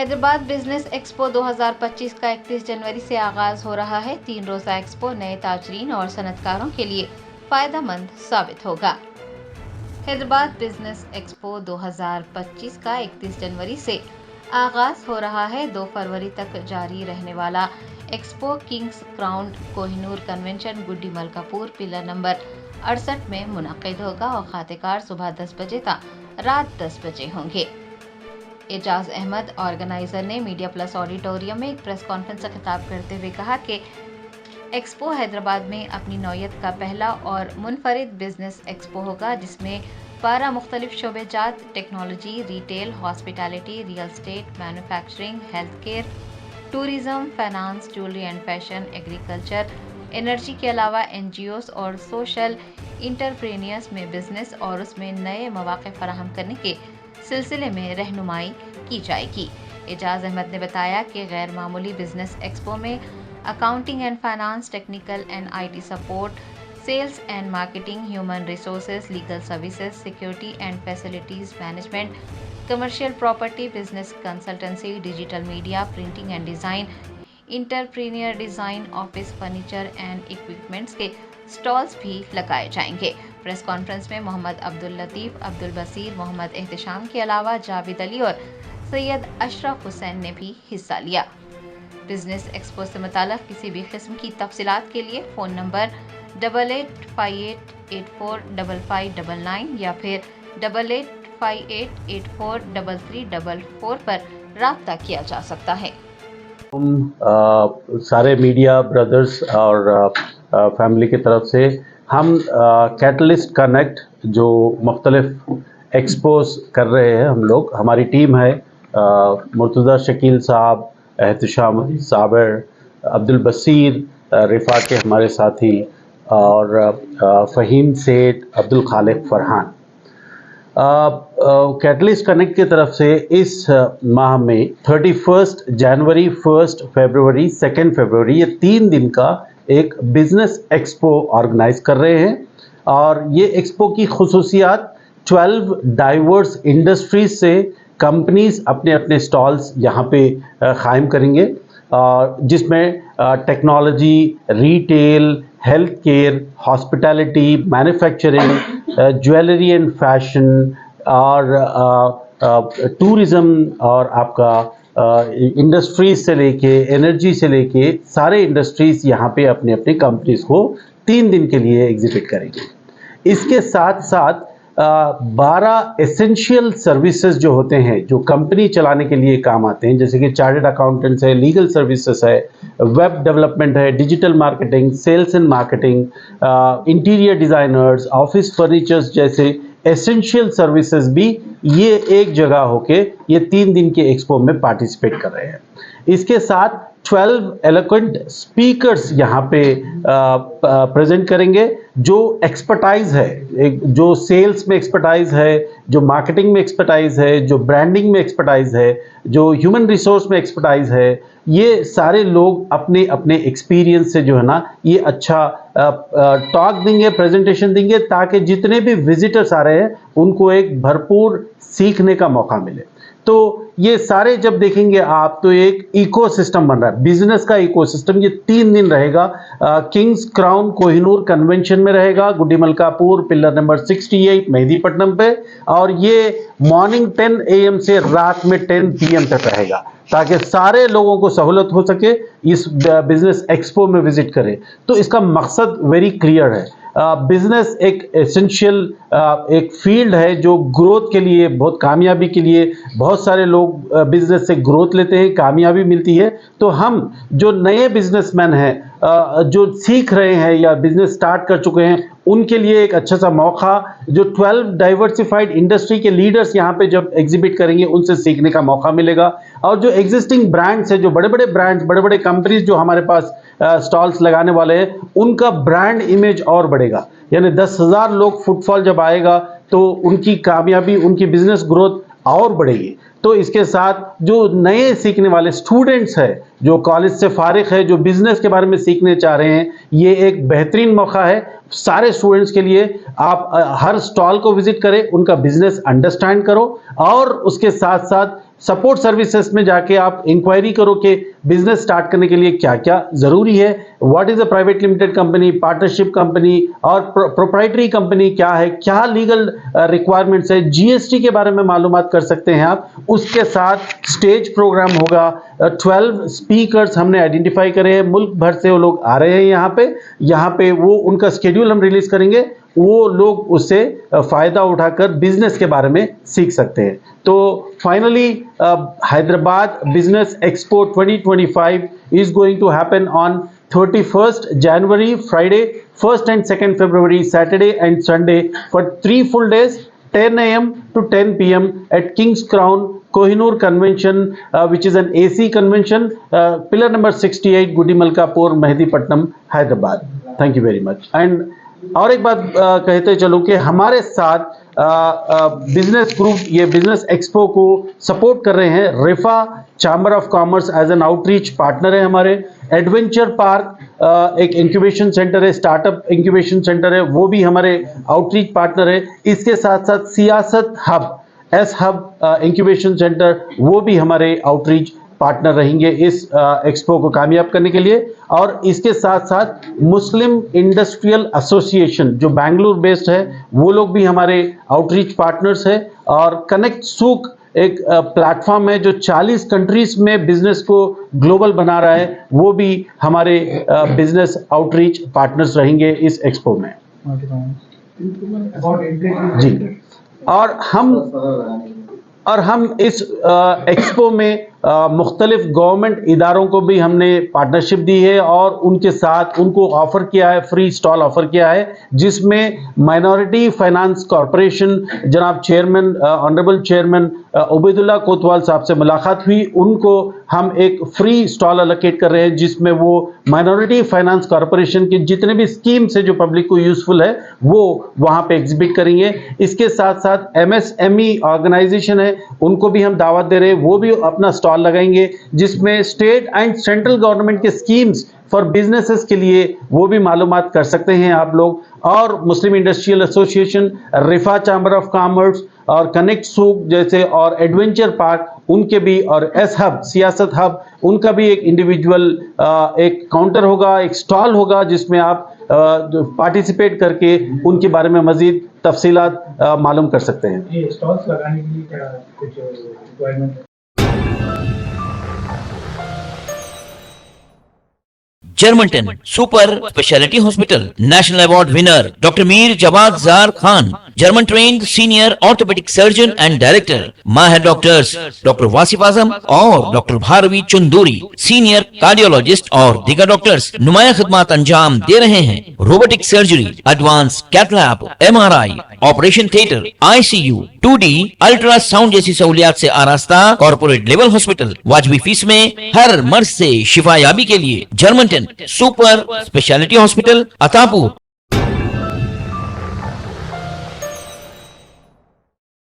Hyderabad business expo 2025 का 31 जनवरी से आगाज हो रहा है। 3 रोजा एक्सपो नए ताजरीन और सनतकारों के लिए फायदेमंद साबित होगा। हैदराबाद बिजनेस एक्सपो 2025 का 31 जनवरी से आगाज हो रहा है। 2 फरवरी तक जारी रहने वाला expo Kings Crown Kohinoor convention Gudimalkapur pillar number 68 में मुनक़िद होगा और खातेकार सुबह 10 बजे तक रात 10 बजे होंगे। एजाज अहमद ऑर्गेनाइजर ने मीडिया प्लस ऑडिटोरियम में एक प्रेस कॉन्फ्रेंस से खिताब करते हुए कहा कि एक्सपो हैदराबाद में अपनी नौयत का पहला और मुनफरिद बिजनेस एक्सपो होगा, जिसमें 12 मुख्तलिफ शोबेजात technology, retail, hospitality, real estate, manufacturing, health care, tourism, finance, jewellery and fashion, agriculture, energy के अलावा NGOs और सोशल इंटरप्रेन्योर्स में बिजनेस और उसमें नए मौके फराहम करने के सिलसिले में रहनुमाई की जाएगी। एजाज अहमद ने बताया कि गैर मामूली बिजनेस एक्सपो में accounting and finance, technical and IT support, sales and marketing, human resources, legal services, security and facilities management, commercial property, business consultancy, digital media, printing and design, entrepreneur design, office furniture and equipments के stalls भी लगाए जाएंगे। Press conference में मोहम्मद अब्दुल लतीफ़, अब्दुल बसीर, मोहम्मद एहतिशाम के अलावा जावेद अली और सैयद अशरफ हुसैन ने भी हिस्सा लिया। बिजनेस एक्सपो से मुताल्लिक़ किसी भी किस्म की तफसीलात के लिए फ़ोन नंबर 8858845599 या फिर 8858843344 पर रब्ता किया जा सकता है। सारे मीडिया ब्रदर्स और फैमिली की तरफ से हम कैटलिस्ट कनेक्ट जो मुख्तलिफ एक्सपोज कर रहे हैं, हम लोग हमारी टीम है मुर्तज़ा शकील साहब, एहतिशाम साबर, अब्दुल बसीर, रिफा के हमारे साथी और फ़हीम सेठ, अब्दुल खालिक फरहान। कैटलिस्ट कनेक्ट की तरफ से इस माह में 31 जनवरी, 1 फरवरी, 2 फरवरी ये 3 दिन का एक बिज़नेस एक्सपो ऑर्गेनाइज कर रहे हैं और ये एक्सपो की खुसूसियात 12 डाइवर्स इंडस्ट्रीज से कंपनीज अपने अपने स्टॉल्स यहाँ पे कायम करेंगे, जिसमें technology, retail, health care, hospitality, manufacturing, jewellery and fashion और टूरिज़म और आपका इंडस्ट्रीज से लेके एनर्जी से लेके सारे इंडस्ट्रीज यहाँ पे अपने अपने कंपनीज को 3 दिन के लिए एग्जिबिट करेंगे। इसके साथ साथ 12 एसेंशियल सर्विसेज जो होते हैं, जो कंपनी चलाने के लिए काम आते हैं, जैसे कि चार्टर्ड अकाउंटेंट्स है, लीगल सर्विसेज है, वेब डेवलपमेंट है, digital marketing, sales and marketing, interior designers, office furnitures जैसे एसेंशियल सर्विसेज भी ये एक जगह होके ये 3 दिन के एक्सपो में पार्टिसिपेट कर रहे हैं। इसके साथ 12 एलोक्वेंट स्पीकर्स यहाँ पे प्रेजेंट करेंगे, जो एक्सपर्टाइज है, जो सेल्स में एक्सपर्टाइज है, जो मार्केटिंग में एक्सपर्टाइज है, जो ब्रांडिंग में एक्सपर्टाइज है, जो ह्यूमन रिसोर्स में एक्सपर्टाइज है, ये सारे लोग अपने अपने एक्सपीरियंस से जो है ना ये अच्छा टॉक देंगे, प्रेजेंटेशन देंगे, ताकि जितने भी विजिटर्स आ रहे हैं उनको एक भरपूर सीखने का मौका मिले। तो ये सारे जब देखेंगे आप तो एक इकोसिस्टम बन रहा है, बिजनेस का इकोसिस्टम। ये 3 दिन रहेगा, किंग्स क्राउन कोहिनूर कन्वेंशन में रहेगा, गुड्डी मलकापुर पिलर नंबर 68 मेहदीपट्टनम पे, और ये मॉर्निंग 10 AM से रात में 10 PM तक रहेगा, ताकि सारे लोगों को सहूलत हो सके इस बिजनेस एक्सपो में विजिट करें। तो इसका मकसद वेरी क्लियर है। बिजनेस एक एसेंशियल एक फील्ड है जो ग्रोथ के लिए, बहुत कामयाबी के लिए, बहुत सारे लोग बिजनेस से ग्रोथ लेते हैं, कामयाबी मिलती है। तो हम जो नए बिजनेसमैन हैं, जो सीख रहे हैं या बिजनेस स्टार्ट कर चुके हैं, उनके लिए एक अच्छा सा मौका, जो 12 डाइवर्सिफाइड इंडस्ट्री के लीडर्स यहाँ पे जब एग्जिबिट करेंगे उनसे सीखने का मौका मिलेगा। और जो एग्जिस्टिंग ब्रांड्स है, जो बड़े बड़े ब्रांड्स, बड़े बड़े कंपनीज जो हमारे पास स्टॉल्स लगाने वाले हैं, उनका ब्रांड इमेज और बढ़ेगा। यानी 10,000 लोग फुटफॉल जब आएगा तो उनकी कामयाबी, उनकी बिजनेस ग्रोथ और बढ़ेगी। तो इसके साथ जो नए सीखने वाले स्टूडेंट्स हैं, जो कॉलेज से फारिग है, जो बिजनेस के बारे में सीखने चाह रहे हैं, ये एक बेहतरीन मौका है सारे स्टूडेंट्स के लिए। आप हर स्टॉल को विजिट करें, उनका बिजनेस अंडरस्टैंड करो, और उसके साथ साथ सपोर्ट सर्विसेज में जाके आप इंक्वायरी करो कि बिजनेस स्टार्ट करने के लिए क्या क्या जरूरी है, what is a private limited company, partnership company और प्रोप्राइटरी कंपनी क्या है, क्या लीगल रिक्वायरमेंट्स है, जीएसटी के बारे में मालूमात कर सकते हैं आप। उसके साथ स्टेज प्रोग्राम होगा, 12 स्पीकर्स हमने आइडेंटिफाई करे हैं, मुल्क भर से वो लोग आ रहे हैं यहाँ पे वो उनका शेड्यूल हम रिलीज करेंगे, वो लोग उससे फायदा उठाकर बिजनेस के बारे में सीख सकते हैं। तो finally Hyderabad business expo 2025 is going to happen on 31st January, Friday, 1st and 2nd February, Saturday and Sunday for 3 full days, 10 a.m. to 10 p.m. at King's Crown, Kohinoor Convention, which is an AC convention, pillar number 68, Gudimalkapur, Mehdipatnam, Hyderabad. Thank you very much. And और एक बात कहते चलो कि हमारे साथ business group ये business expo को सपोर्ट कर रहे हैं Rifah chamber of commerce as an outreach partner है हमारे। एडवेंचर पार्क एक इंक्यूबेशन सेंटर है, स्टार्टअप इंक्यूबेशन सेंटर है, वो भी हमारे आउटरीच पार्टनर है। इसके साथ साथ सियासत hub S hub incubation centre वो भी हमारे आउटरीच पार्टनर रहेंगे इस एक्सपो को कामयाब करने के लिए। और इसके साथ साथ मुस्लिम इंडस्ट्रियल एसोसिएशन जो बेंगलुरु बेस्ड है वो लोग भी हमारे आउटरीच पार्टनर्स है। और कनेक्ट सूक एक प्लेटफॉर्म है जो 40 कंट्रीज में बिजनेस को ग्लोबल बना रहा है, वो भी हमारे बिजनेस आउटरीच पार्टनर्स रहेंगे इस एक्सपो में जी। और हम इस एक्सपो में मुख्तलिफ गवर्नमेंट इदारों को भी हमने पार्टनरशिप दी है और उनके साथ उनको ऑफर किया है, फ्री स्टॉल ऑफर किया है, जिसमें माइनॉरिटी फाइनेंस कॉरपोरेशन जनाब चेयरमैन ऑनरेबल चेयरमैन उबैदुल्ला कोतवाल साहब से मुलाकात हुई। उनको हम एक फ्री स्टॉल एलोकेट कर रहे हैं जिसमें वो माइनॉरिटी फाइनेंस कॉरपोरेशन की जितने भी स्कीम्स है जो पब्लिक को यूजफुल है वो वहाँ पे एग्जिबिट करेंगे। इसके साथ साथ MSME ऑर्गेनाइजेशन है उनको भी हम दावत दे रहे हैं, वो भी अपना स्टॉल लगाएंगे जिसमें स्टेट एंड सेंट्रल गवर्नमेंट के स्कीम्स फॉर बिजनेसेस के लिए वो भी मालूमात कर सकते हैं आप लोग। और Muslim industrial association, Rifah chamber of commerce और कनेक्ट सूक जैसे और एडवेंचर पार्क उनके भी, और एस हब सियासत हब उनका भी एक इंडिविजुअल एक काउंटर होगा, एक स्टॉल होगा जिसमें आप पार्टिसिपेट करके उनके बारे में मजीद तफसीलात मालूम कर सकते हैं। ये स्टॉल्स लगाने के लिए क्या कुछ रिक्वायरमेंट है? Germanten super speciality hospital national award winner doctor Mir Jawad Zar Khan, German trained senior orthopaedic surgeon and director, माहिर डॉक्टर्स डॉक्टर वासिफ आजम और doctor Bharavi Chanduri, senior cardiologist और दीगर डॉक्टर्स नुमाया खिदमत अंजाम दे रहे हैं। Robotic surgery, advance cath lab, MRI, operation theatre, ICU, 2D ultrasound जैसी सहूलियात से आरास्ता कॉर्पोरेट लेवल हॉस्पिटल, वाजबी फीस में हर मर्ज से शिफायाबी के लिए Germanton super speciality hospital, Attapur,